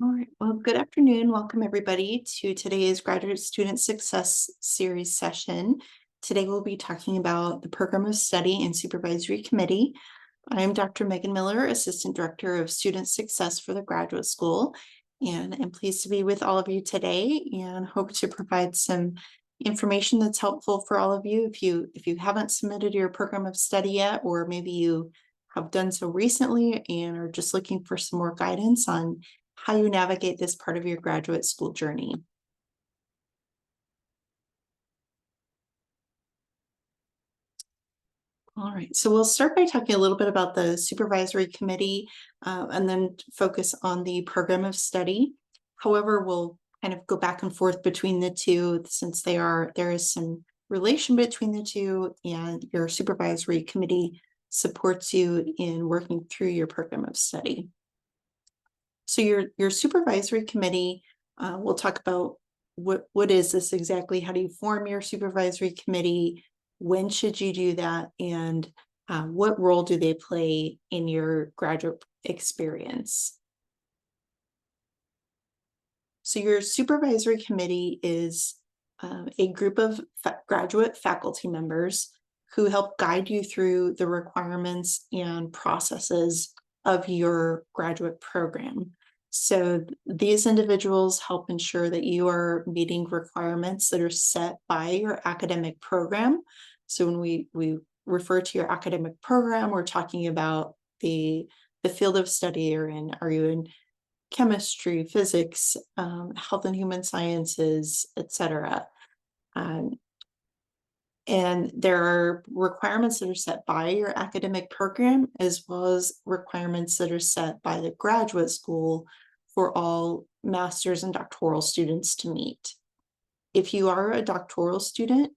All right. Well, good afternoon. Welcome everybody to today's Graduate Student Success Series session. Today we'll be talking about the Program of Study and Supervisory Committee. I'm Dr. Megan Miller, Assistant Director of Student Success for the Graduate School, and I'm pleased to be with all of you today and hope to provide some information that's helpful for all of you. If you haven't submitted your program of study yet, or maybe you have done so recently and are just looking for some more guidance on how you navigate this part of your graduate school journey. All right, so we'll start by talking a little bit about the supervisory committee and then focus on the program of study. However, we'll kind of go back and forth between the two since there is some relation between the two, and your supervisory committee supports you in working through your program of study. So your supervisory committee, we'll talk about what is this exactly? How do you form your supervisory committee? When should you do that? And what role do they play in your graduate experience? So your supervisory committee is a group of graduate faculty members who help guide you through the requirements and processes of your graduate program. So these individuals help ensure that you are meeting requirements that are set by your academic program. So when we refer to your academic program, we're talking about the field of study you're in. Are you in chemistry, physics, health and human sciences, etc.? And there are requirements that are set by your academic program, as well as requirements that are set by the graduate school for all master's and doctoral students to meet. If you are a doctoral student,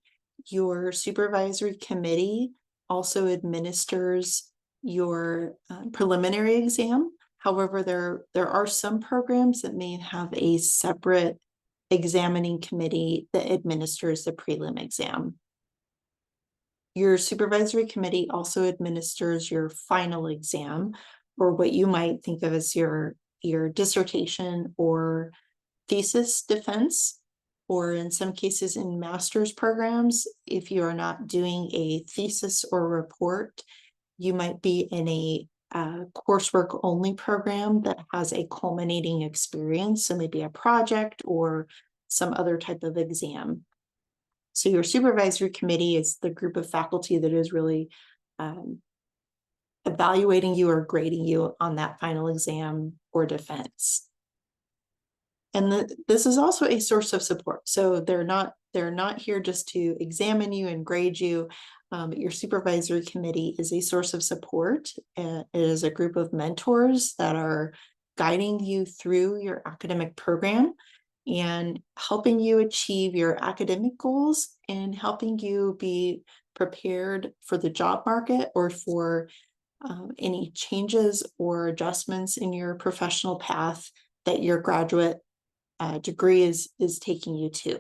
your supervisory committee also administers your preliminary exam. However, there are some programs that may have a separate examining committee that administers the prelim exam. Your supervisory committee also administers your final exam, or what you might think of as your dissertation or thesis defense, or in some cases in master's programs, if you are not doing a thesis or report, you might be in a coursework only program that has a culminating experience, so maybe a project or some other type of exam. So your supervisory committee is the group of faculty that is really evaluating you or grading you on that final exam or defense. And this is also a source of support. So they're not here just to examine you and grade you. But your supervisory committee is a source of support. It is a group of mentors that are guiding you through your academic program and helping you achieve your academic goals and helping you be prepared for the job market or for any changes or adjustments in your professional path that your graduate degree is taking you to.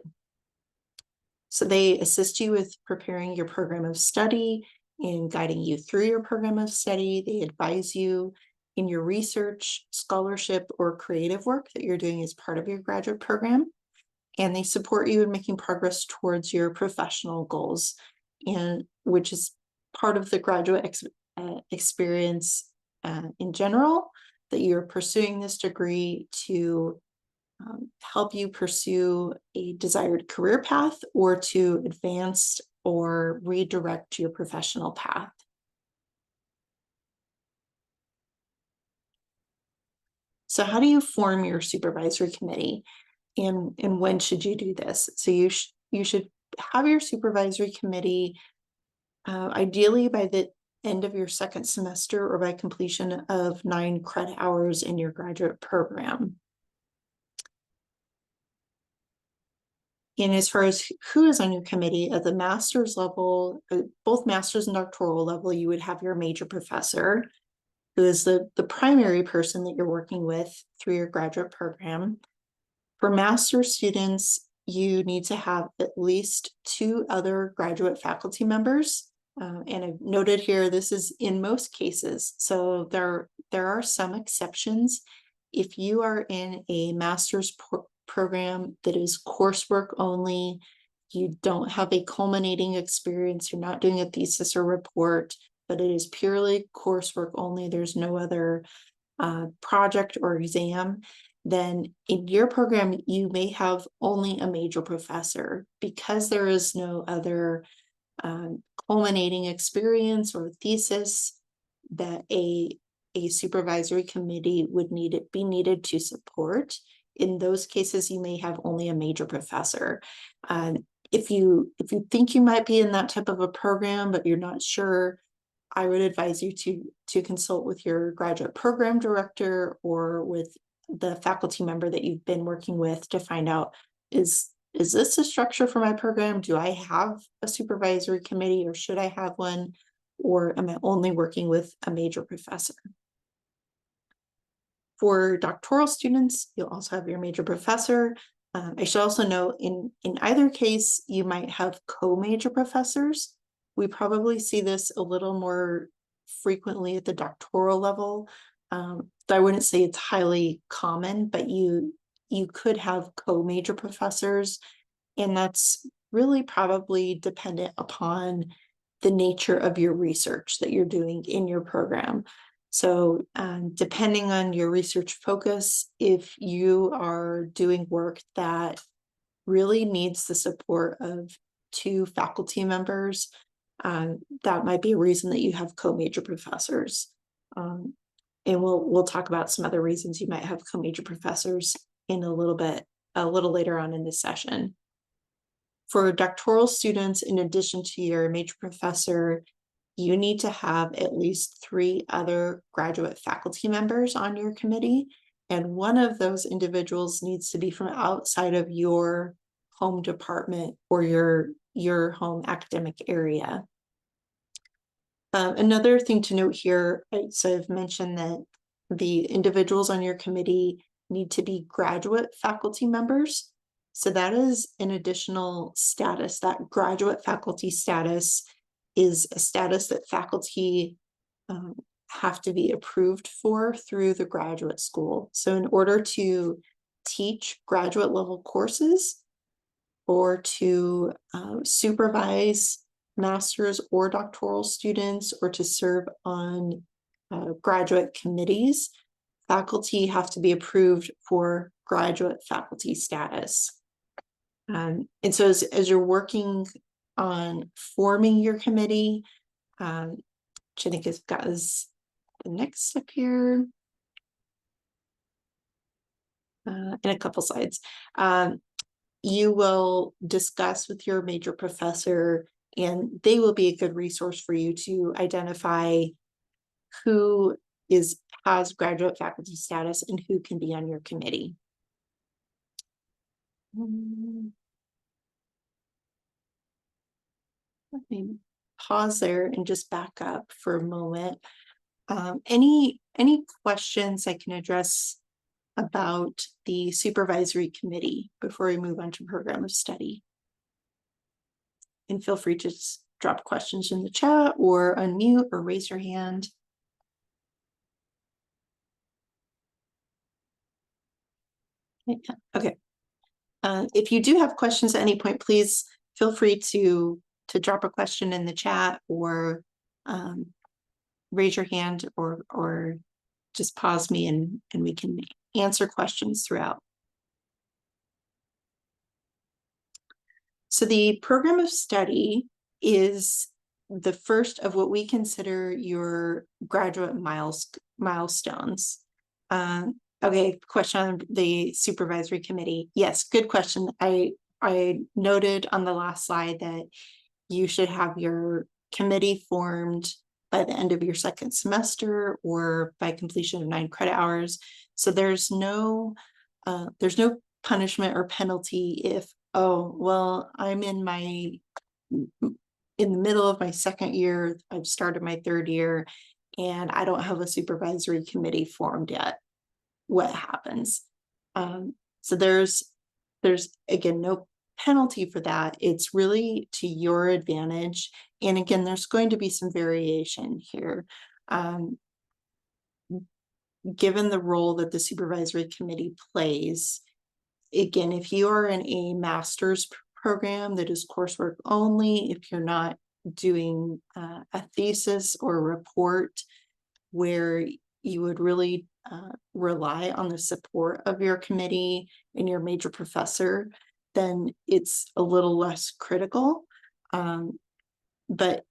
So they assist you with preparing your program of study and guiding you through your program of study. They advise you in your research, scholarship, or creative work that you're doing as part of your graduate program. And they support you in making progress towards your professional goals, and which is part of the graduate experience in general, that you're pursuing this degree to help you pursue a desired career path or to advance or redirect your professional path. So how do you form your supervisory committee, and when should you do this? So you should have your supervisory committee ideally by the end of your second semester or by completion of 9 credit hours in your graduate program. And as far as who is on your committee, at the master's level, both master's and doctoral level, you would have your major professor, who is the primary person that you're working with through your graduate program. For master's students, you need to have at least 2 other graduate faculty members. And I've noted here, this is in most cases. So there are some exceptions. if you are in a master's program that is coursework only, you don't have a culminating experience, you're not doing a thesis or report, but it is purely coursework only, there's no other project or exam, then in your program, you may have only a major professor because there is no other culminating experience or thesis that a supervisory committee would be needed to support. In those cases, you may have only a major professor. If you think you might be in that type of a program, but you're not sure, I would advise you to consult with your graduate program director or with the faculty member that you've been working with to find out, is this a structure for my program? Do I have a supervisory committee, or should I have one? Or am I only working with a major professor? For doctoral students, you'll also have your major professor. I should also note in either case, you might have co-major professors. We probably see this a little more frequently at the doctoral level. I wouldn't say it's highly common, but you could have co-major professors, and that's really probably dependent upon the nature of your research that you're doing in your program. So depending on your research focus, if you are doing work that really needs the support of 2 faculty members, that might be a reason that you have co-major professors. And we'll talk about some other reasons you might have co-major professors in a little later on in this session. For doctoral students, in addition to your major professor, you need to have at least 3 other graduate faculty members on your committee, and one of those individuals needs to be from outside of your home department or your home academic area. Another thing to note here, so I've mentioned that the individuals on your committee need to be graduate faculty members. So that is an additional status. That graduate faculty status is a status that faculty have to be approved for through the graduate school. So in order to teach graduate level courses or to supervise master's or doctoral students, or to serve on graduate committees, faculty have to be approved for graduate faculty status. And so as you're working on forming your committee, which I think is the next step here in a couple slides, you will discuss with your major professor, and they will be a good resource for you to identify who has graduate faculty status and who can be on your committee. Let me pause there and just back up for a moment. Any questions I can address about the supervisory committee before we move on to program of study? And feel free to just drop questions in the chat or unmute or raise your hand. Okay. If you do have questions at any point, please feel free to drop a question in the chat, or raise your hand, or just pause me and we can answer questions throughout. So the program of study is the first of what we consider your graduate milestones. Okay, question on the supervisory committee. Yes, good question. I noted on the last slide that you should have your committee formed by the end of your 2nd semester or by completion of 9 credit hours. So there's no punishment or penalty if, oh, well, I'm in the middle of my 2nd year, I've started my 3rd year, and I don't have a supervisory committee formed yet. What happens? So there's again no penalty for that. It's really to your advantage. And again, there's going to be some variation here. given the role that the supervisory committee plays, again, if you are in a master's program that is coursework only, if you're not doing a thesis or a report where you would really rely on the support of your committee and your major professor, then it's a little less critical. But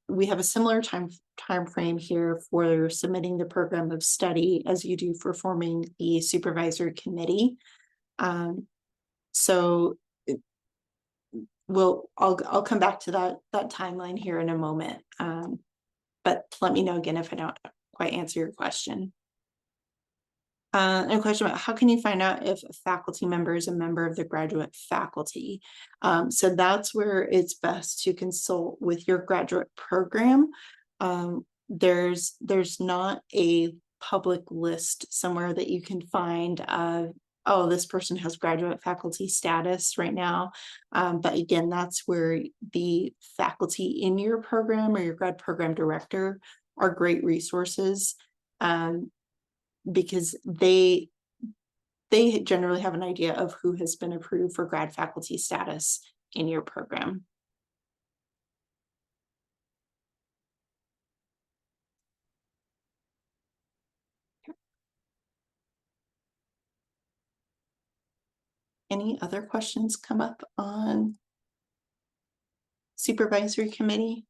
we have a similar time frame here for submitting the program of study as you do for forming the supervisory committee. So I'll come back to that timeline here in a moment. But let me know again if I don't quite answer your question. And a question about how can you find out if a faculty member is a member of the graduate faculty? So that's where it's best to consult with your graduate program. There's not a public list somewhere that you can find oh, this person has graduate faculty status right now. But again, that's where the faculty in your program or your grad program director are great resources. Because they generally have an idea of who has been approved for grad faculty status in your program. Any other questions come up on supervisory committee?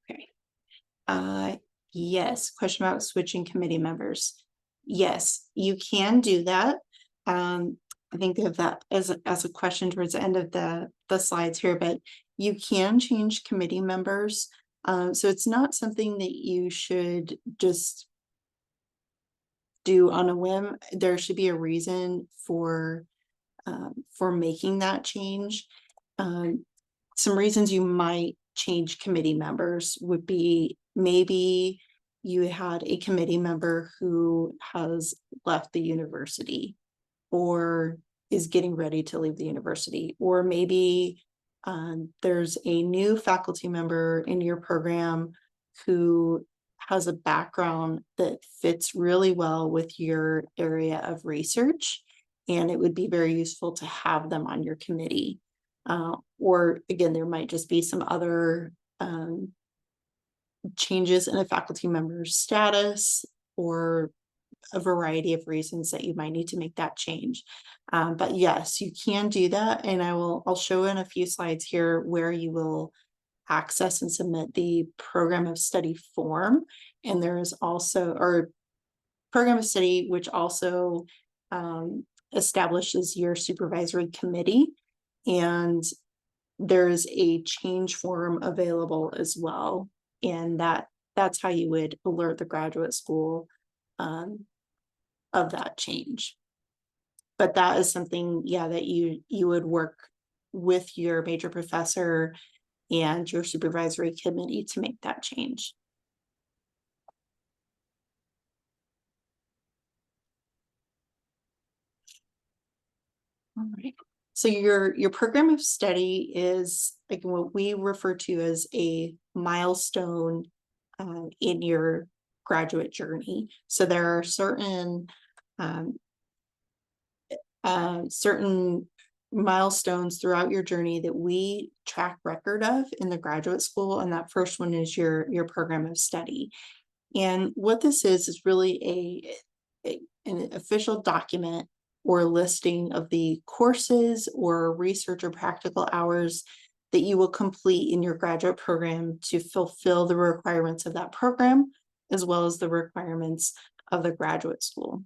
Okay. Yes, question about switching committee members. Yes, you can do that. I think of that as a question towards the end of the slides here, but you can change committee members. So it's not something that you should just do on a whim. There should be a reason for making that change. Some reasons you might change committee members would be maybe you had a committee member who has left the university or is getting ready to leave the university, or maybe there's a new faculty member in your program who has a background that fits really well with your area of research, and it would be very useful to have them on your committee. Or again, there might just be some other changes in a faculty member's status or a variety of reasons that you might need to make that change. But yes, you can do that. And I'll show in a few slides here where you will access and submit the program of study form. And there is also, or program of study, which also establishes your supervisory committee. And there's a change form available as well. And that's how you would alert the graduate school of that change. But that is something, yeah, that you would work with your major professor and your supervisory committee to make that change. All right. So your program of study is like what we refer to as a milestone in your graduate journey. So there are certain milestones throughout your journey that we track record of in the graduate school, and that first one is your program of study. And what this is really an official document or listing of the courses or research or practical hours that you will complete in your graduate program to fulfill the requirements of that program, as well as the requirements of the graduate school.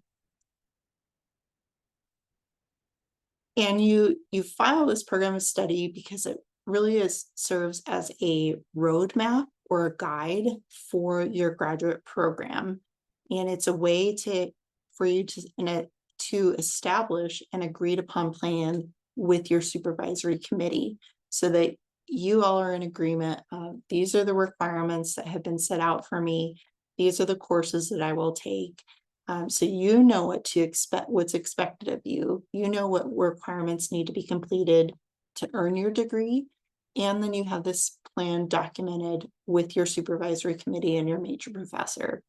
And you file this program of study because it really serves as a roadmap or a guide for your graduate program. And it's a way for you to establish an agreed upon plan with your supervisory committee so that you all are in agreement. These are the requirements that have been set out for me. These are the courses that I will take. So you know what to expect, what's expected of you. You know what requirements need to be completed to earn your degree. And then you have this plan documented with your supervisory committee and your major professor.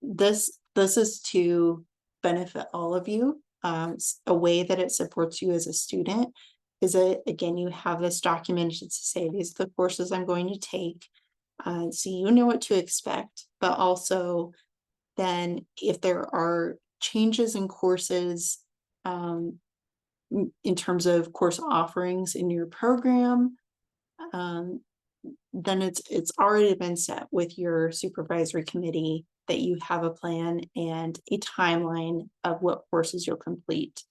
This is to benefit all of you. A way that it supports you as a student is that, again, you have this document to say, these are the courses I'm going to take. So you know what to expect, but also then if there are changes in courses, in terms of course offerings in your program, then it's already been set with your supervisory committee that you have a plan and a timeline of what courses you'll complete.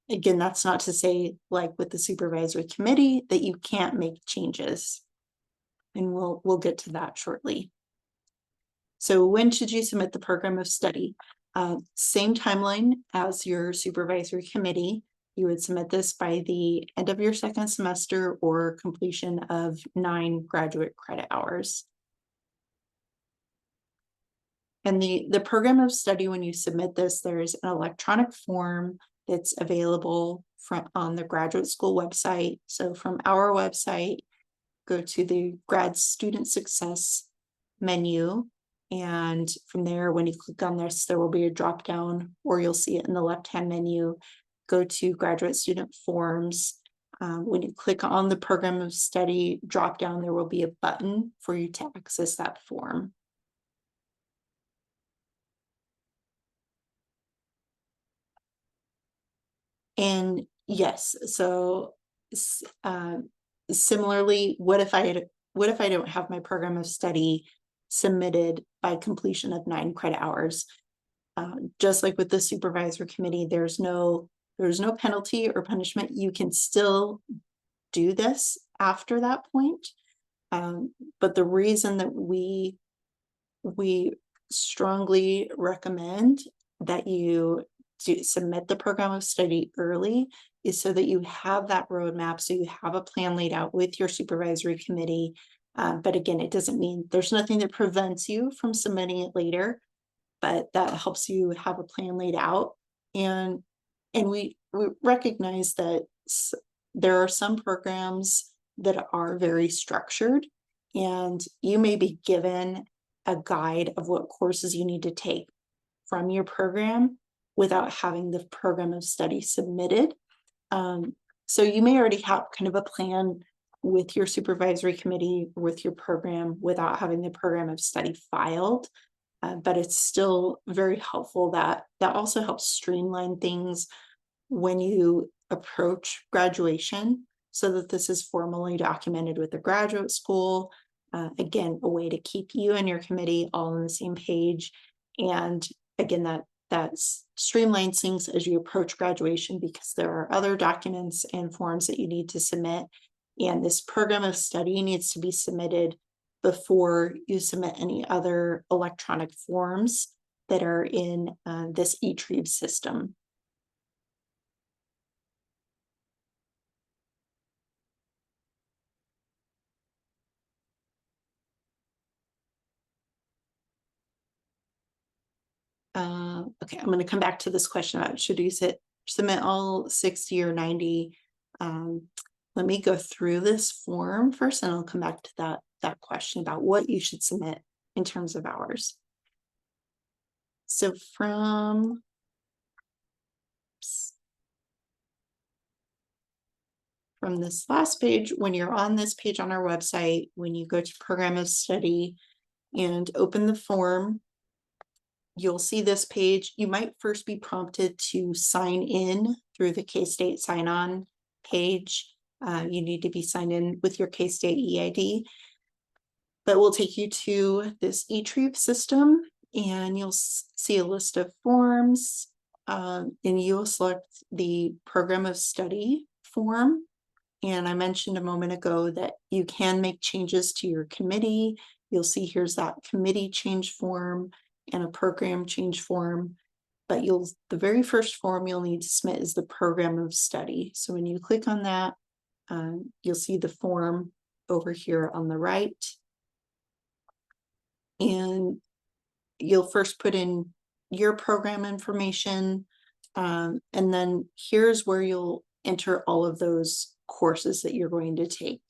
Again, that's not to say, like with the supervisory committee, that you can't make changes. And we'll get to that shortly. So when should you submit the program of study? Same timeline as your supervisory committee. You would submit this by the end of your second semester or completion of 9 graduate credit hours. And the program of study, when you submit this, there's an electronic form that's available on the graduate school website. So from our website, go to the grad student success menu. And from there, when you click on this, there will be a drop down, or you'll see it in the left-hand menu. Go to graduate student forms. When you click on the program of study drop down, there will be a button for you to access that form. And yes, so similarly, what if I don't have my program of study submitted by completion of 9 credit hours? Just like with the supervisory committee, there's no penalty or punishment. You can still do this after that point. But the reason that we strongly recommend that you submit the program of study early is so that you have that roadmap, so you have a plan laid out with your supervisory committee. But again, it doesn't mean there's nothing that prevents you from submitting it later, but that helps you have a plan laid out. And we recognize that there are some programs that are very structured, and you may be given a guide of what courses you need to take from your program without having the program of study submitted. So you may already have kind of a plan with your supervisory committee, with your program, without having the program of study filed. But it's still very helpful. That also helps streamline things when you approach graduation, so that this is formally documented with the graduate school. Again, a way to keep you and your committee all on the same page. And again, that streamlines things as you approach graduation, because there are other documents and forms that you need to submit. And this program of study needs to be submitted before you submit any other electronic forms that are in this eTrieve system. Okay, I'm going to come back to this question about should you submit all 60 or 90. Let me go through this form first, and I'll come back to that question about what you should submit in terms of hours. So from this last page, when you're on this page on our website, when you go to program of study and open the form, you'll see this page. You might first be prompted to sign in through the K-State sign-on page. You need to be signed in with your K-State EID. But we'll take you to this eTrieve system, and you'll see a list of forms, and you'll select the program of study form. And I mentioned a moment ago that you can make changes to your committee. You'll see here's that committee change form and a program change form. But the very first form you'll need to submit is the program of study. So when you click on that, You'll see the form over here on the right. And you'll first put in your program information. And then here's where you'll enter all of those courses that you're going to take.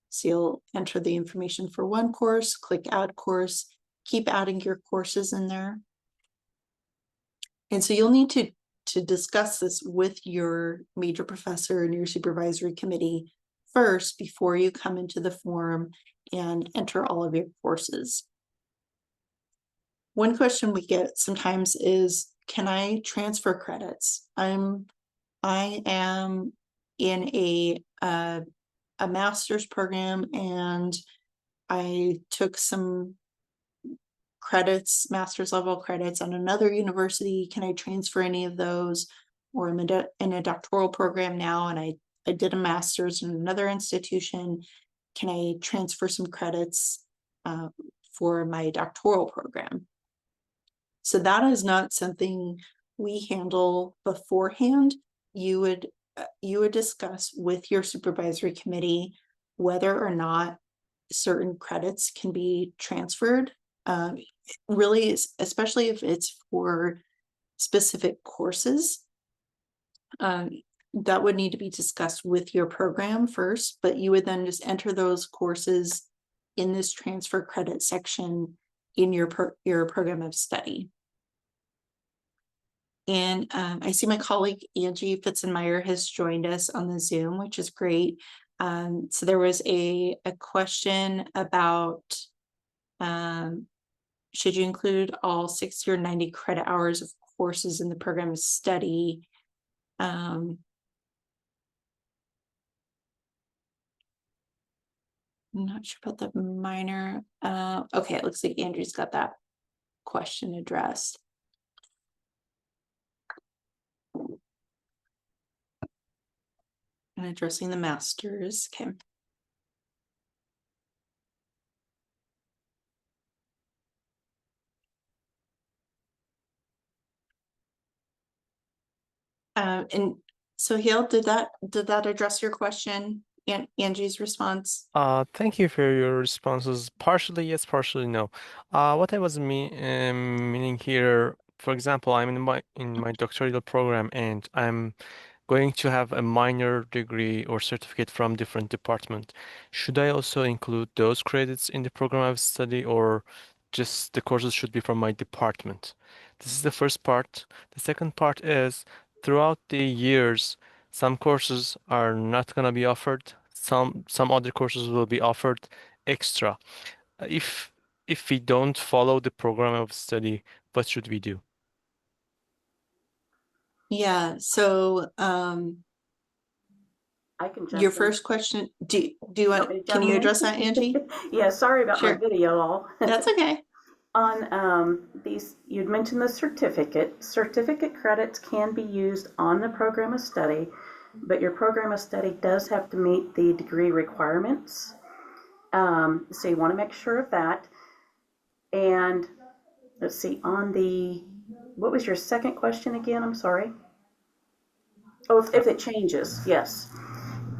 So you'll enter the information for one course, click add course, keep adding your courses in there. And so you'll need to discuss this with your major professor and your supervisory committee first before you come into the form and enter all of your courses. One question we get sometimes is, can I transfer credits? I am in a master's program and I took some credits, master's level credits on another university. Can I transfer any of those? Or I'm in a doctoral program now and I did a master's in another institution. Can I transfer some credits for my doctoral program? So that is not something we handle beforehand. You would discuss with your supervisory committee whether or not certain credits can be transferred. Really, especially if it's for specific courses, that would need to be discussed with your program first, but you would then just enter those courses in this transfer credit section in your program of study. And I see my colleague Angie Fitzenmeyer has joined us on the Zoom, which is great. So there was a question about should you include all 60 or 90 credit hours of courses in the program of study? I'm not sure about the minor. Okay, it looks like Andrew's got that question addressed. And addressing the masters. Okay. And so Hill, did that address your question? Angie's response? Thank you for your responses. Partially yes, partially no. What I was meaning here, for example, I'm in my doctoral program and I'm going to have a minor degree or certificate from different department. Should I also include those credits in the program of study, or just the courses should be from my department? This is the first part. The second part is throughout the years, some courses are not going to be offered. Some other courses will be offered extra. If we don't follow the program of study, what should we do? Yeah, so I can jump your in. first question, do you Want want, me to can jump you in? address that, Angie? Yeah, sorry about my Sure. video all. That's okay. On these, you'd mentioned the certificate. Certificate credits can be used on the program of study, but your program of study does have to meet the degree requirements. So you want to make sure of that. And let's see, on the, what was your second question again? I'm sorry. Oh, if it changes, yes.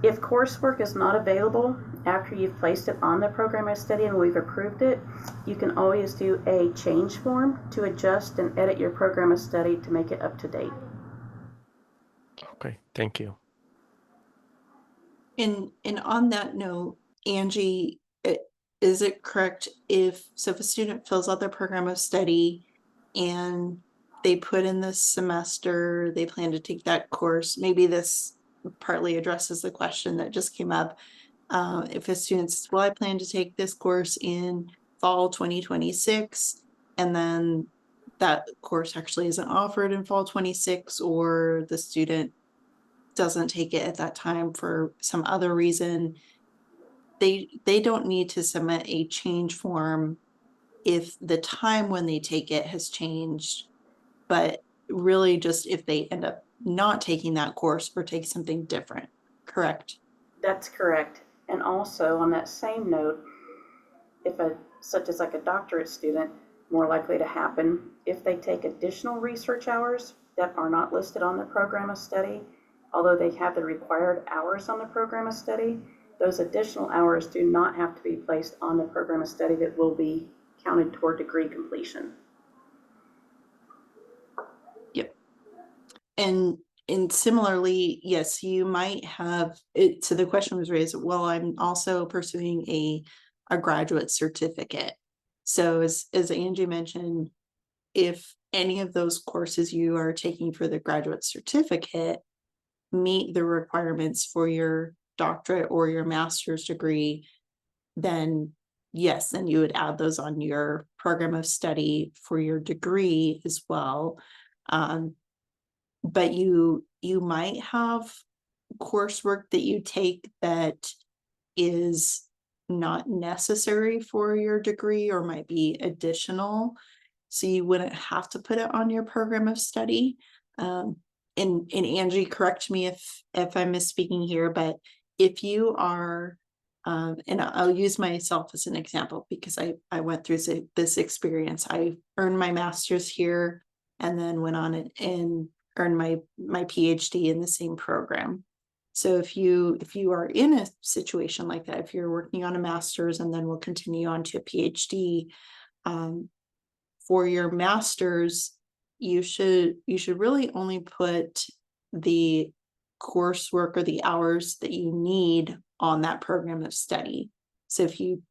If coursework is not available after you've placed it on the program of study and we've approved it, you can always do a change form to adjust and edit your program of study to make it up to date. Okay, thank you. And on that note, Angie, is it correct if a student fills out their program of study and they put in this semester, they plan to take that course, maybe this partly addresses the question that just came up. If a student says, well, I plan to take this course in fall 2026, and then that course actually isn't offered in fall 26, or the student doesn't take it at that time for some other reason, they don't need to submit a change form if the time when they take it has changed, but really just if they end up not taking that course or take something different, correct? That's correct. And also on that same note, if such as like a doctorate student, more likely to happen if they take additional research hours that are not listed on the program of study, Although they have the required hours on the program of study, those additional hours do not have to be placed on the program of study that will be counted toward degree completion. Yep. And similarly, yes, you might have it. So the question was raised, well, I'm also pursuing a graduate certificate. So as Angie mentioned, if any of those courses you are taking for the graduate certificate meet the requirements for your doctorate or your master's degree, then yes, then you would add those on your program of study for your degree as well. But you might have coursework that you take that is not necessary for your degree or might be additional. So you wouldn't have to put it on your program of study. And Angie, correct me if I'm misspeaking here, but if you are, and I'll use myself as an example because I went through this experience. I earned my master's here and then went on and earned my PhD in the same program. So if you are in a situation like that, if you're working on a master's and then will continue on to a PhD, for your master's, you should really only put the coursework or the hours that you need on that program of study. So if you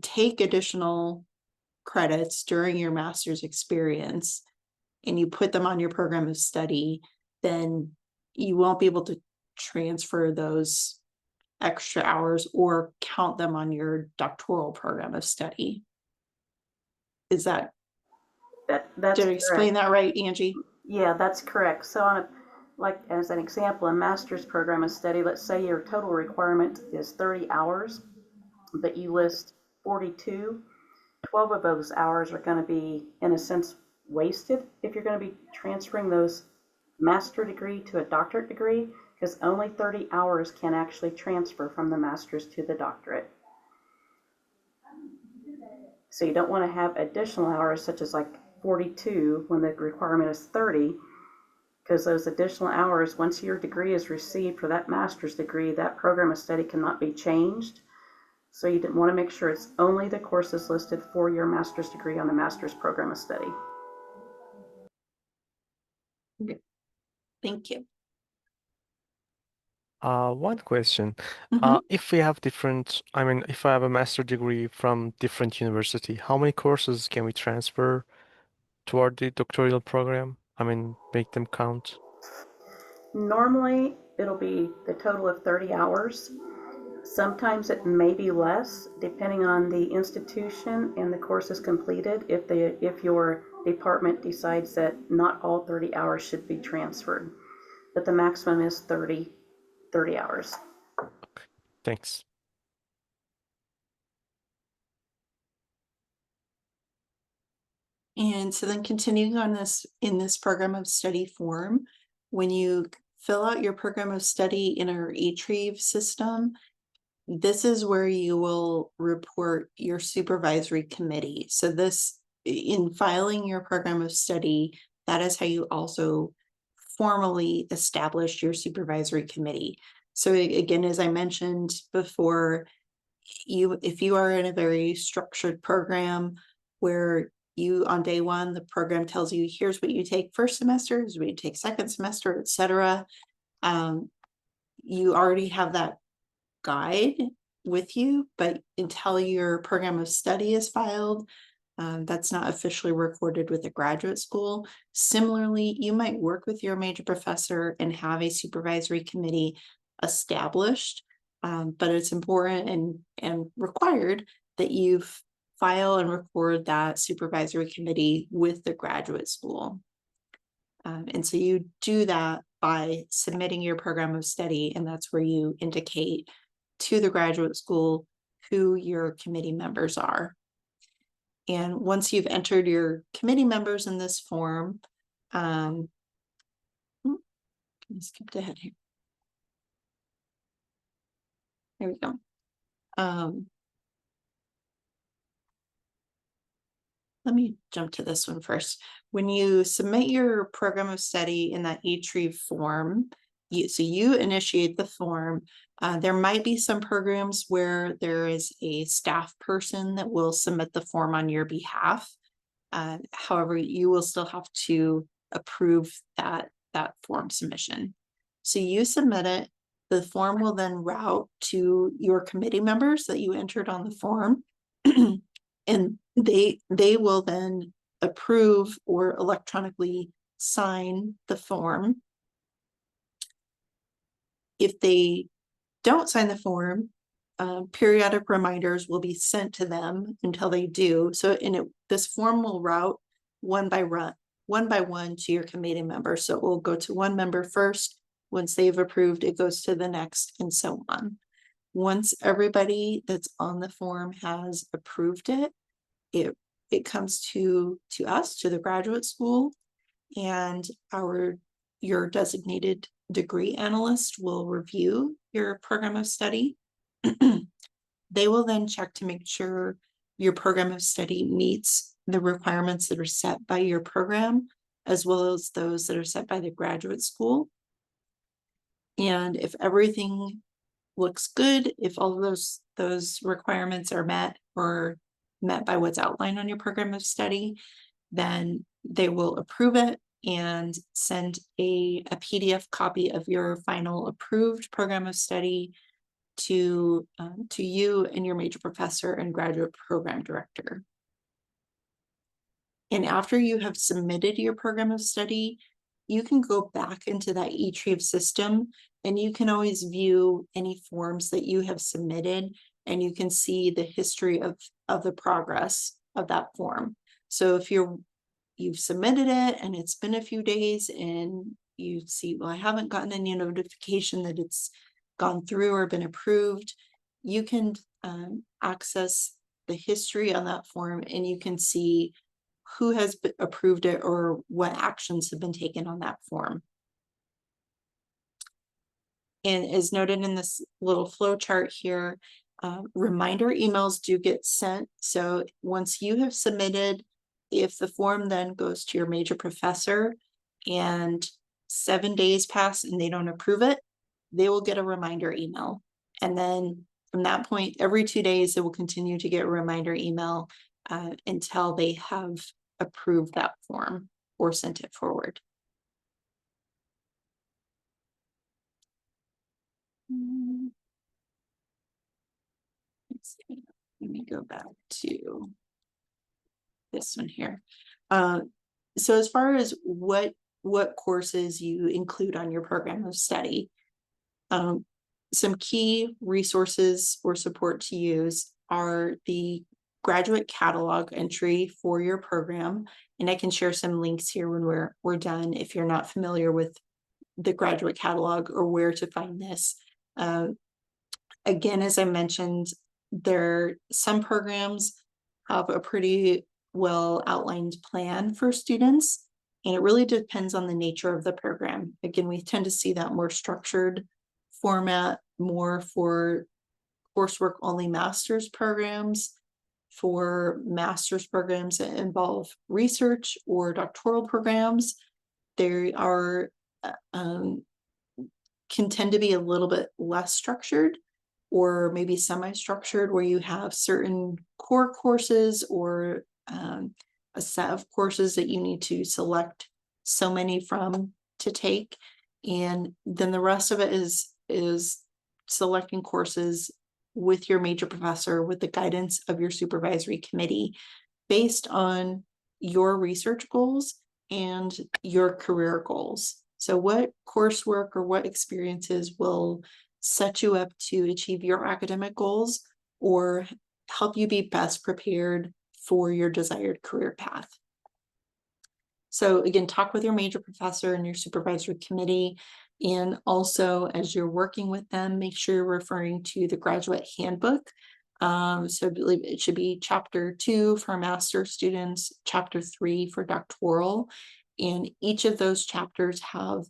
take additional credits during your master's experience and you put them on your program of study, then you won't be able to transfer those extra hours or count them on your doctoral program of study. Is that That's did I explain correct. that right, Angie? Yeah, that's correct. So on a, like as an example, a master's program of study, let's say your total requirement is 30 hours, but you list 42. 12 of those hours are going to be, in a sense, wasted if you're going to be transferring those master degree to a doctorate degree, because only 30 hours can actually transfer from the master's to the doctorate. So you don't want to have additional hours such as like 42 when the requirement is 30, because those additional hours, once your degree is received for that master's degree, that program of study cannot be changed. So you want to make sure it's only the courses listed for your master's degree on the master's program of study. Thank you. One question. Mhm. If we have different, I mean, if I have a master degree from different university, how many courses can we transfer toward the doctoral program? I mean, make them count. Normally, it'll be the total of 30 hours. Sometimes it may be less, depending on the institution and the courses completed, if your department decides that not all 30 hours should be transferred. But the maximum is 30 hours. Thanks. And so then continuing on in this program of study form, when you fill out your program of study in our eTrieve system, this is where you will report your supervisory committee. So this, in filing your program of study, that is how you also formally establish your supervisory committee. So again, as I mentioned before, if you are in a very structured program where you on day one, the program tells you, here's what you take first semester, here's what you take second semester, etc. You already have that guide with you, but until your program of study is filed, that's not officially recorded with a graduate school. Similarly, you might work with your major professor and have a supervisory committee established, but it's important and required that you file and record that supervisory committee with the graduate school. And so you do that by submitting your program of study, and that's where you indicate to the graduate school who your committee members are. And once you've entered your committee members in this form, I skipped ahead here. There we go. Let me jump to this one first. When you submit your program of study in that eTrieve form, you initiate the form. There might be some programs where there is a staff person that will submit the form on your behalf. However, you will still have to approve that form submission. So you submit it, the form will then route to your committee members that you entered on the form. And they will then approve or electronically sign the form. If they don't sign the form, periodic reminders will be sent to them until they do. So this form will route one by one to your committee member. So it will go to one member first. Once they've approved, it goes to the next, and so on. Once everybody that's on the form has approved it, it comes to us, to the graduate school, and your designated degree analyst will review your program of study. They will then check to make sure your program of study meets the requirements that are set by your program, as well as those that are set by the graduate school. And if everything looks good, if all of those requirements are met or met by what's outlined on your program of study, then they will approve it and send a PDF copy of your final approved program of study to you and your major professor and graduate program director. And after you have submitted your program of study, you can go back into that eTrieve system, and you can always view any forms that you have submitted, and you can see the history of the progress of that form. So if you've submitted it and it's been a few days and you see, well, I haven't gotten any notification that it's gone through or been approved, you can access the history on that form, and you can see who has approved it or what actions have been taken on that form. And as noted in this little flow chart here, reminder emails do get sent. So once you have submitted, if the form then goes to your major professor and 7 days pass and they don't approve it, they will get a reminder email. And then from that point, every 2 days, they will continue to get a reminder email until they have approved that form or sent it forward. Let's see. Let me go back to this one here. So as far as what courses you include on your program of study, some key resources or support to use are the graduate catalog entry for your program. And I can share some links here when we're done if you're not familiar with the graduate catalog or where to find this. Again, as I mentioned, some programs have a pretty well outlined plan for students, and it really depends on the nature of the program. Again, we tend to see that more structured format more for coursework only master's programs. For master's programs that involve research or doctoral programs, they are can tend to be a little bit less structured, or maybe semi-structured, where you have certain core courses or a set of courses that you need to select so many from to take. And then the rest of it is selecting courses with your major professor, with the guidance of your supervisory committee, based on your research goals and your career goals. So what coursework or what experiences will set you up to achieve your academic goals or help you be best prepared for your desired career path. So again, talk with your major professor and your supervisory committee. And also, as you're working with them, make sure you're referring to the graduate handbook. So I believe it should be chapter 2 for master students, chapter 3 for doctoral. And each of those chapters have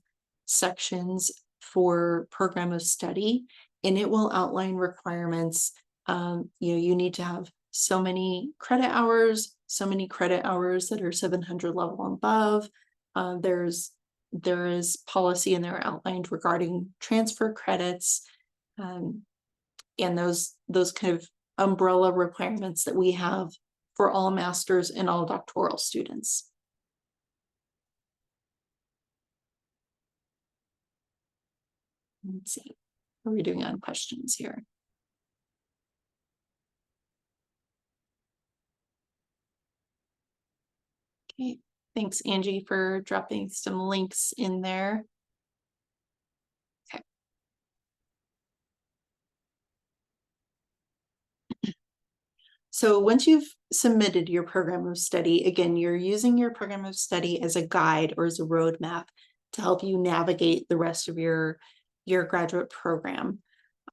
sections for program of study, and it will outline requirements. You need to have so many credit hours that are 700 level and above. There's there is policy in there outlined regarding transfer credits, and those kind of umbrella requirements that we have for all master's and all doctoral students. Let's see, what are we doing on questions here? Okay, thanks, Angie, for dropping some links in there. Okay. So once you've submitted your program of study, again, you're using your program of study as a guide or as a roadmap to help you navigate the rest of your graduate program.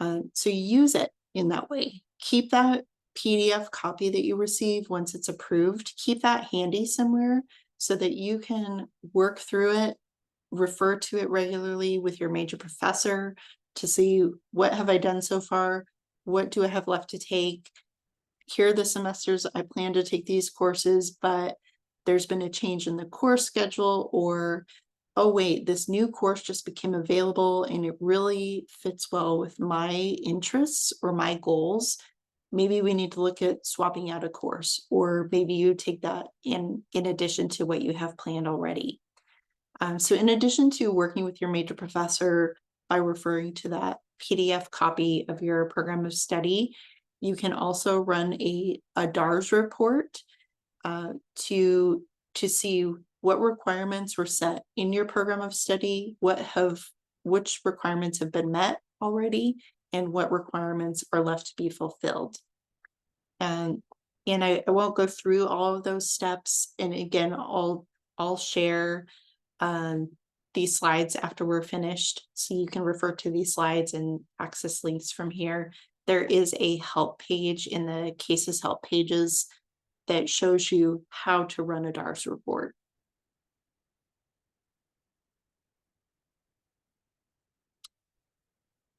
So you use it in that way. Keep that PDF copy that you receive once it's approved, keep that handy somewhere so that you can work through it, refer to it regularly with your major professor to see what have I done so far, what do I have left to take. Here are the semesters I plan to take these courses, but there's been a change in the course schedule, or oh wait, this new course just became available and it really fits well with my interests or my goals. Maybe we need to look at swapping out a course, or maybe you take that in addition to what you have planned already. So in addition to working with your major professor by referring to that PDF copy of your program of study, you can also run a DARS report to see what requirements were set in your program of study, which requirements have been met already, and what requirements are left to be fulfilled. And I won't go through all of those steps. And again, I'll share these slides after we're finished, so you can refer to these slides and access links from here. There is a help page in the cases help pages that shows you how to run a DARS report.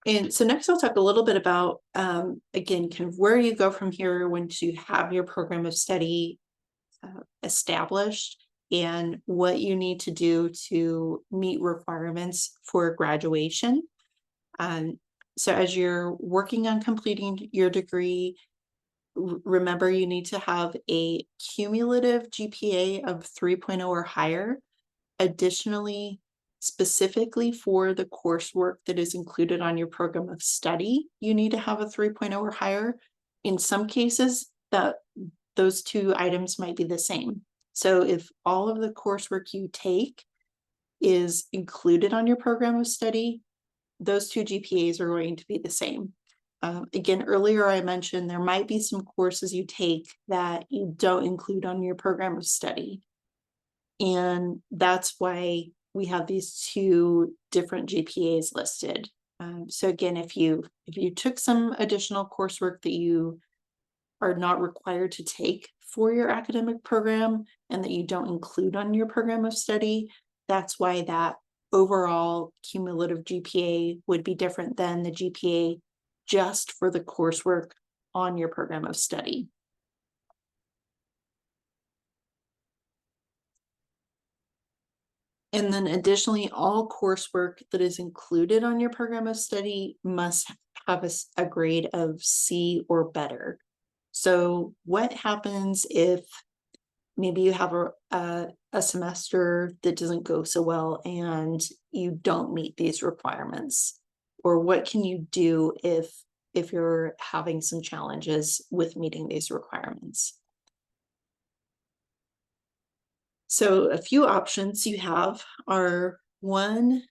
And so next I'll talk a little bit about, again, kind of where you go from here once you have your program of study established, and what you need to do to meet requirements for graduation. So as you're working on completing your degree, remember you need to have a cumulative GPA of 3.0 or higher. Additionally, specifically for the coursework that is included on your program of study, you need to have a 3.0 or higher. In some cases, those two items might be the same. So if all of the coursework you take is included on your program of study, those two GPAs are going to be the same. Again, earlier I mentioned there might be some courses you take that you don't include on your program of study. And that's why we have these two different GPAs listed. So again, if you took some additional coursework that you are not required to take for your academic program and that you don't include on your program of study, that's why that overall cumulative GPA would be different than the GPA just for the coursework on your program of study. And then additionally, all coursework that is included on your program of study must have a grade of C or better. So what happens if maybe you have a semester that doesn't go so well and you don't meet these requirements? Or what can you do if you're having some challenges with meeting these requirements? So a few options you have are, one,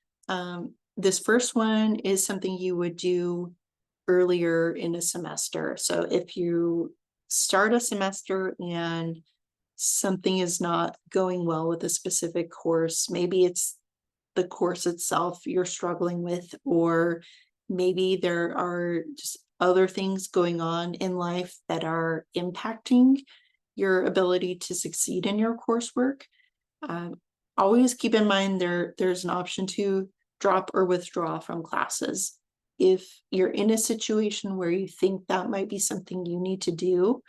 this first one is something you would do earlier in a semester. So if you start a semester and something is not going well with a specific course, maybe it's the course itself you're struggling with, or maybe there are just other things going on in life that are impacting your ability to succeed in your coursework. Always keep in mind there's an option to drop or withdraw from classes. If you're in a situation where you think that might be something you need to do,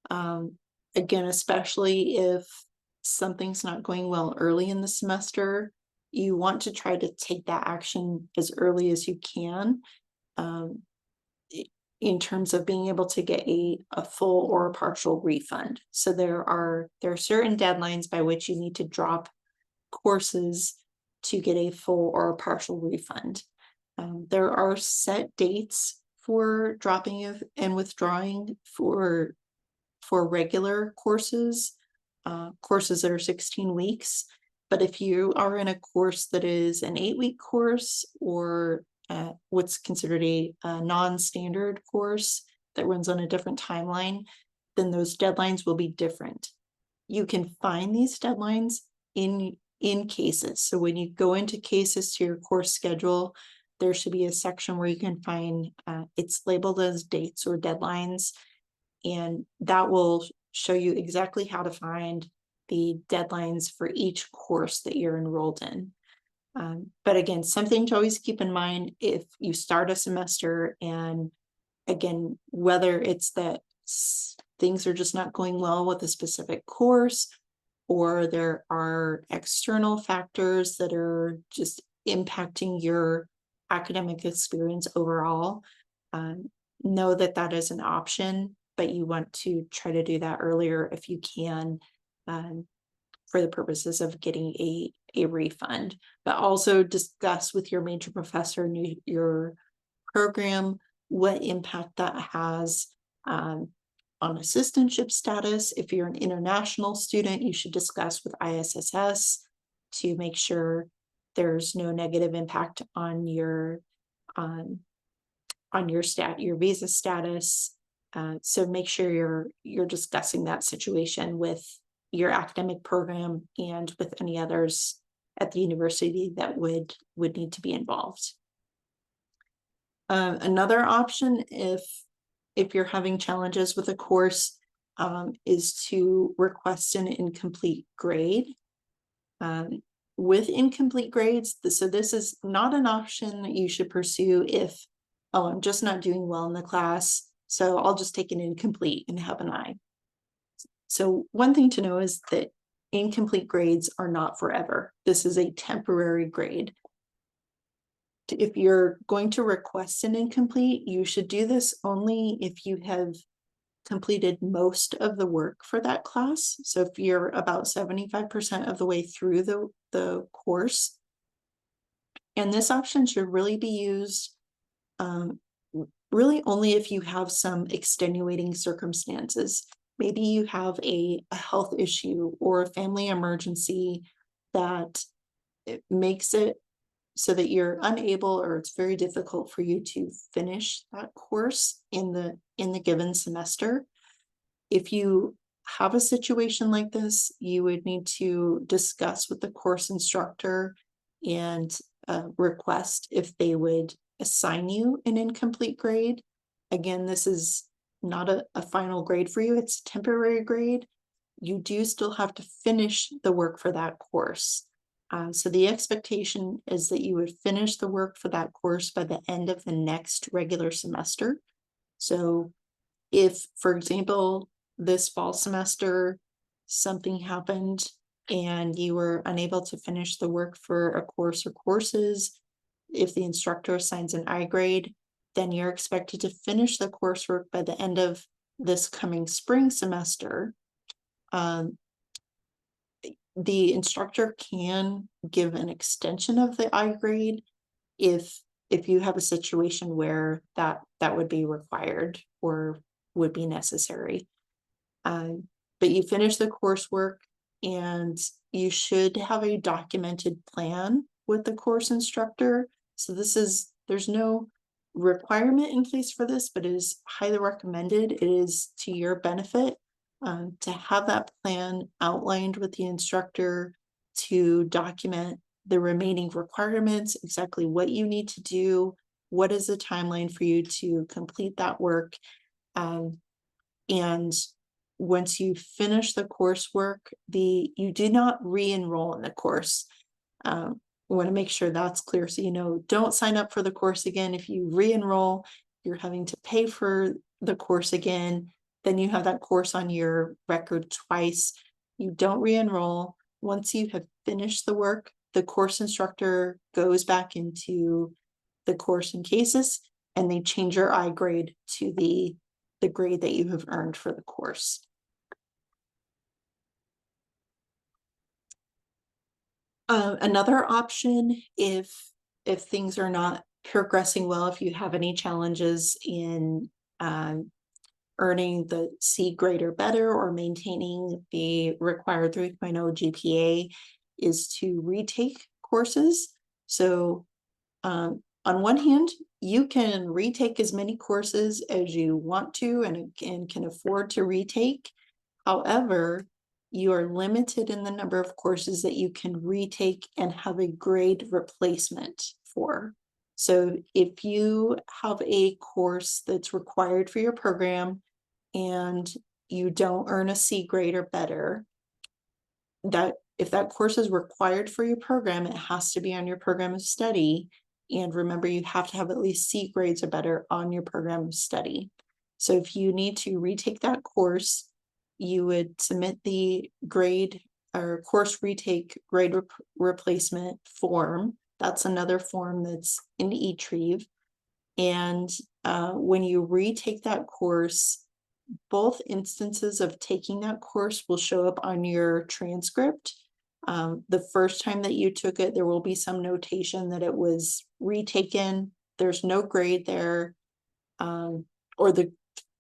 again, especially if something's not going well early in the semester, you want to try to take that action as early as you can, um, in terms of being able to get a full or a partial refund. So there are certain deadlines by which you need to drop courses to get a full or a partial refund. There are set dates for dropping and withdrawing for regular courses, courses that are 16 weeks. But if you are in a course that is an 8-week course, or what's considered a non-standard course that runs on a different timeline, then those deadlines will be different. You can find these deadlines in cases. So when you go into cases to your course schedule, there should be a section where you can find, it's labeled as dates or deadlines, and that will show you exactly how to find the deadlines for each course that you're enrolled in. But again, something to always keep in mind if you start a semester, and again, whether it's that things are just not going well with a specific course, or there are external factors that are just impacting your academic experience overall, know that that is an option, but you want to try to do that earlier if you can, for the purposes of getting a refund. But also discuss with your major professor and your program what impact that has on assistantship status. If you're an international student, you should discuss with ISSS to make sure there's no negative impact on your your visa status. So make sure you're discussing that situation with your academic program and with any others at the university that would need to be involved. Another option, if you're having challenges with a course, is to request an incomplete grade. With incomplete grades, so this is not an option that you should pursue if, oh, I'm just not doing well in the class, so I'll just take an incomplete and have an I. So one thing to know is that incomplete grades are not forever. This is a temporary grade. If you're going to request an incomplete, you should do this only if you have completed most of the work for that class. So if you're about 75% of the way through the course, and this option should really be used really only if you have some extenuating circumstances. Maybe you have a health issue or a family emergency that it makes it so that you're unable, or it's very difficult for you to finish that course in the given semester. If you have a situation like this, you would need to discuss with the course instructor and request if they would assign you an incomplete grade. Again, this is not a final grade for you, it's a temporary grade. You do still have to finish the work for that course. So the expectation is that you would finish the work for that course by the end of the next regular semester. So if, for example, this fall semester, something happened and you were unable to finish the work for a course or courses, if the instructor assigns an I grade, then you're expected to finish the coursework by the end of this coming spring semester. The instructor can give an extension of the I grade if you have a situation where that would be required or would be necessary. But you finish the coursework, and you should have a documented plan with the course instructor. So there's no requirement in place for this, but it is highly recommended. It is to your benefit to have that plan outlined with the instructor, to document the remaining requirements, exactly what you need to do, what is the timeline for you to complete that work. And once you finish the coursework, you do not re-enroll in the course. We want to make sure that's clear. So, don't sign up for the course again. If you re-enroll, you're having to pay for the course again. Then you have that course on your record twice. You don't re-enroll. Once you have finished the work, the course instructor goes back into the course and cases, and they change your I grade to the grade that you have earned for the course. Another option, if things are not progressing well, if you have any challenges in earning the C grade or better, or maintaining the required 3.0 GPA, is to retake courses. So on one hand, you can retake as many courses as you want to and can afford to retake. However, you are limited in the number of courses that you can retake and have a grade replacement for. So if you have a course that's required for your program and you don't earn a C grade or better, that if that course is required for your program, it has to be on your program of study. And remember, you have to have at least C grades or better on your program of study. So if you need to retake that course, you would submit the grade or course retake grade replacement form. That's another form that's in eTrieve. And when you retake that course, both instances of taking that course will show up on your transcript. The first time that you took it, there will be some notation that it was retaken. There's no grade there, or the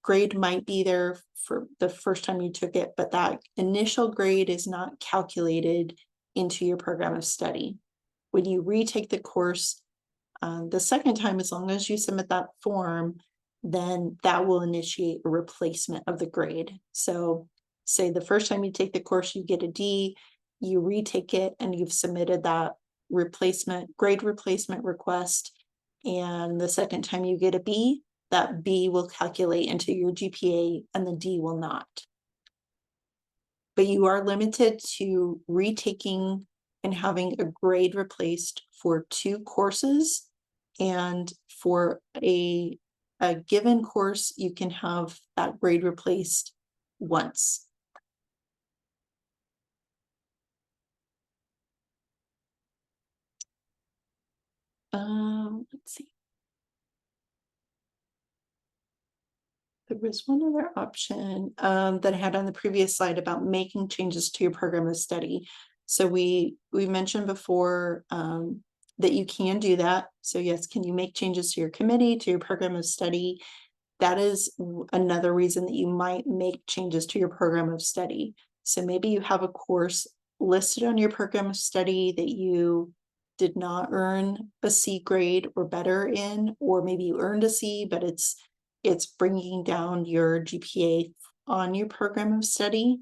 grade might be there for the first time you took it, but that initial grade is not calculated into your program of study. When you retake the course the second time, as long as you submit that form, then that will initiate a replacement of the grade. So say the first time you take the course, you get a D, you retake it and you've submitted that grade replacement request. And the second time you get a B, that B will calculate into your GPA and the D will not. But you are limited to retaking and having a grade replaced for 2 courses. And for a given course, you can have that grade replaced once. Let's see. There was one other option that I had on the previous slide about making changes to your program of study. So we mentioned before that you can do that. So yes, can you make changes to your committee, to your program of study? That is another reason that you might make changes to your program of study. So maybe you have a course listed on your program of study that you did not earn a C grade or better in, or maybe you earned a C, but it's bringing down your GPA on your program of study.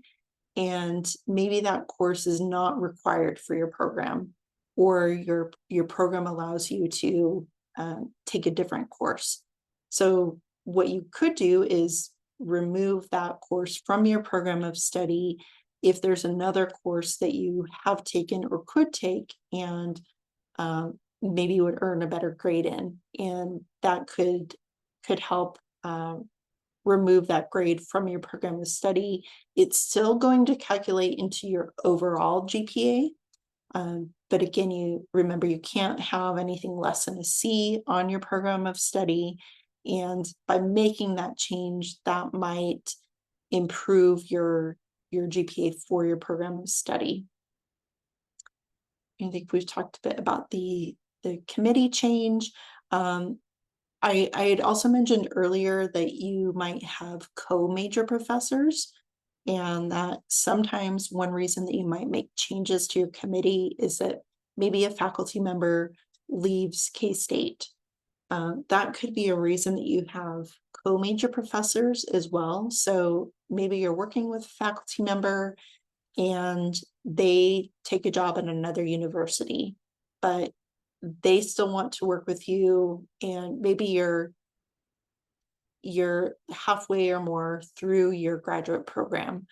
And maybe that course is not required for your program, or your program allows you to take a different course. So what you could do is remove that course from your program of study if there's another course that you have taken or could take and maybe you would earn a better grade in, and that could help remove that grade from your program of study. It's still going to calculate into your overall GPA. But again, you remember you can't have anything less than a C on your program of study. And by making that change, that might improve your GPA for your program of study. I think we've talked a bit about the committee change. I had also mentioned earlier that you might have co-major professors, and that sometimes one reason that you might make changes to your committee is that maybe a faculty member leaves K-State. That could be a reason that you have co-major professors as well. So maybe you're working with a faculty member and they take a job at another university, but they still want to work with you, and maybe you're halfway or more through your graduate program.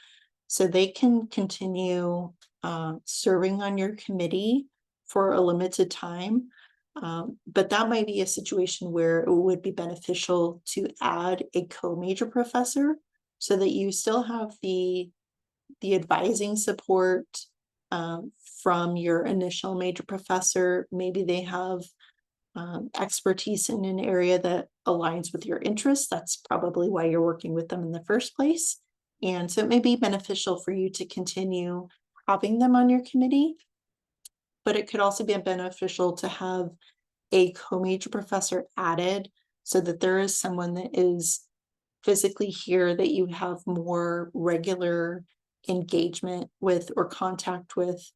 So they can continue serving on your committee for a limited time. But that might be a situation where it would be beneficial to add a co-major professor so that you still have the advising support from your initial major professor. Maybe they have expertise in an area that aligns with your interests. That's probably why you're working with them in the first place. And so it may be beneficial for you to continue having them on your committee, but it could also be beneficial to have a co-major professor added so that there is someone that is physically here that you have more regular engagement with or contact with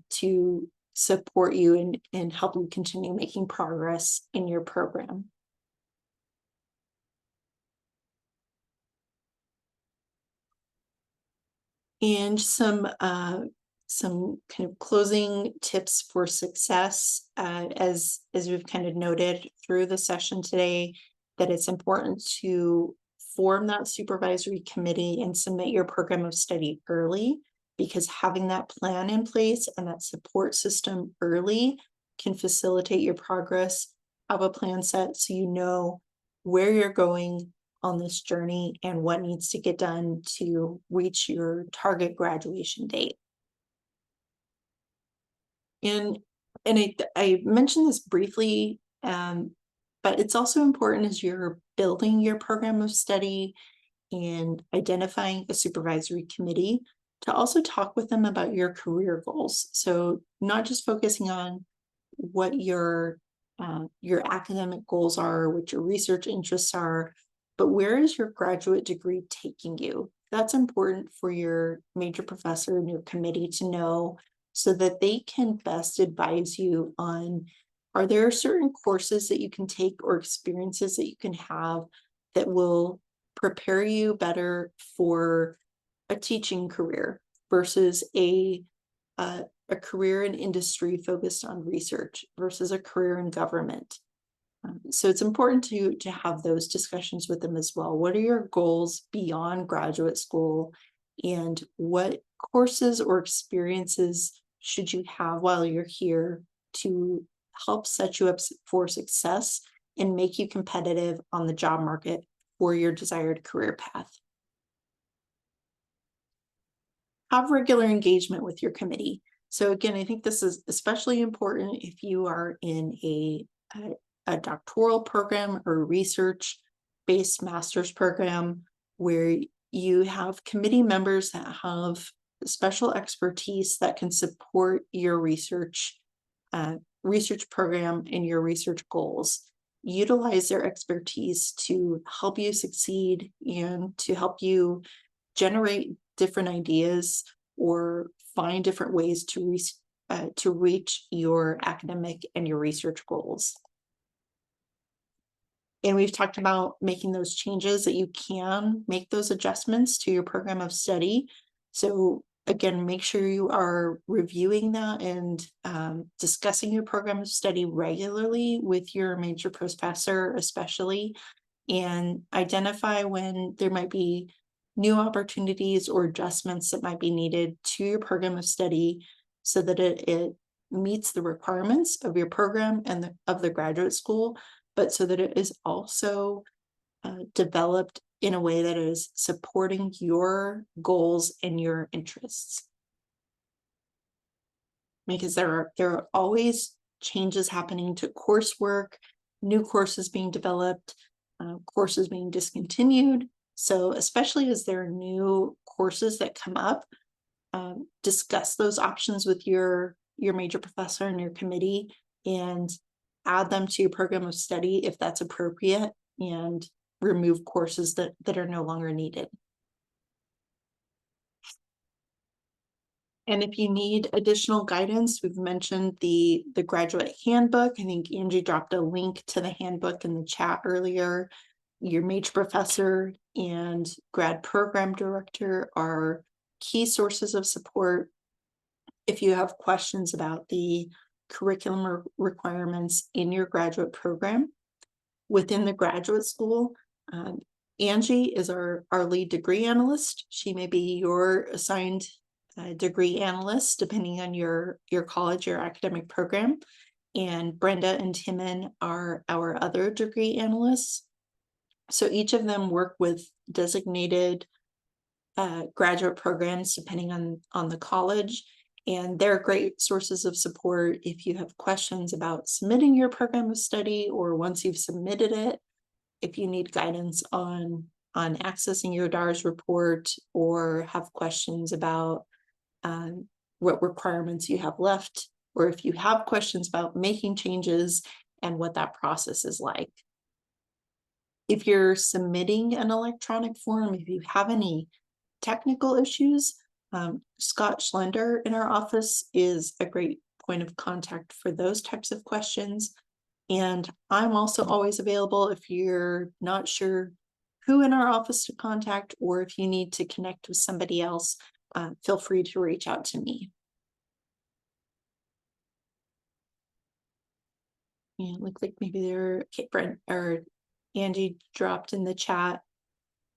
to support you and help you continue making progress in your program. And some kind of closing tips for success, as we've kind of noted through the session today, that it's important to form that supervisory committee and submit your program of study early, because having that plan in place and that support system early can facilitate your progress. Have a plan set so you know where you're going on this journey and what needs to get done to reach your target graduation date. And I mentioned this briefly, but it's also important as you're building your program of study and identifying a supervisory committee to also talk with them about your career goals. So not just focusing on what your academic goals are, what your research interests are, but where is your graduate degree taking you? That's important for your major professor and your committee to know so that they can best advise you on, are there certain courses that you can take or experiences that you can have that will prepare you better for a teaching career versus a career in industry focused on research versus a career in government. So it's important to have those discussions with them as well. What are your goals beyond graduate school, and what courses or experiences should you have while you're here to help set you up for success and make you competitive on the job market for your desired career path? Have regular engagement with your committee. So again, I think this is especially important if you are in a doctoral program or research-based master's program where you have committee members that have special expertise that can support your research program and your research goals. Utilize their expertise to help you succeed and to help you generate different ideas or find different ways to reach your academic and your research goals. And we've talked about making those changes that you can make those adjustments to your program of study. So again, make sure you are reviewing that and discussing your program of study regularly with your major professor, especially, and identify when there might be new opportunities or adjustments that might be needed to your program of study so that it meets the requirements of your program and of the graduate school, but so that it is also developed in a way that is supporting your goals and your interests. Because there are always changes happening to coursework, new courses being developed, courses being discontinued. So especially as there are new courses that come up, discuss those options with your major professor and your committee and add them to your program of study if that's appropriate, and remove courses that are no longer needed. And if you need additional guidance, we've mentioned the graduate handbook. I think Angie dropped a link to the handbook in the chat earlier. Your major professor and grad program director are key sources of support. If you have questions about the curriculum requirements in your graduate program within the graduate school, Angie is our lead degree analyst. She may be your assigned degree analyst, depending on your college, your academic program. And Brenda and Timon are our other degree analysts. So each of them work with designated graduate programs depending on the college, And they're great sources of support if you have questions about submitting your program of study, or once you've submitted it, if you need guidance on accessing your DARS report, or have questions about what requirements you have left, or if you have questions about making changes and what that process is like. If you're submitting an electronic form, if you have any technical issues, Scott Schlender in our office is a great point of contact for those types of questions. And I'm also always available if you're not sure who in our office to contact, or if you need to connect with somebody else, feel free to reach out to me. Yeah, looks like maybe okay, Brent or Angie dropped in the chat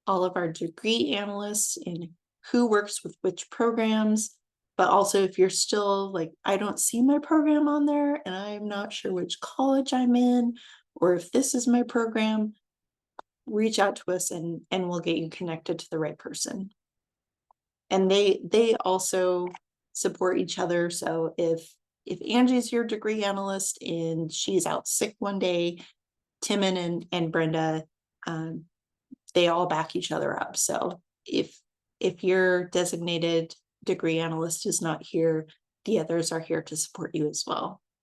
all of our degree analysts and who works with which programs. But also, if you're still like, I don't see my program on there and I'm not sure which college I'm in, or if this is my program, reach out to us and we'll get you connected to the right person. And they also support each other. So if Angie's your degree analyst and she's out sick one day, Timon and Brenda, they all back each other up. So if your designated degree analyst is not here, the others are here to support you as well.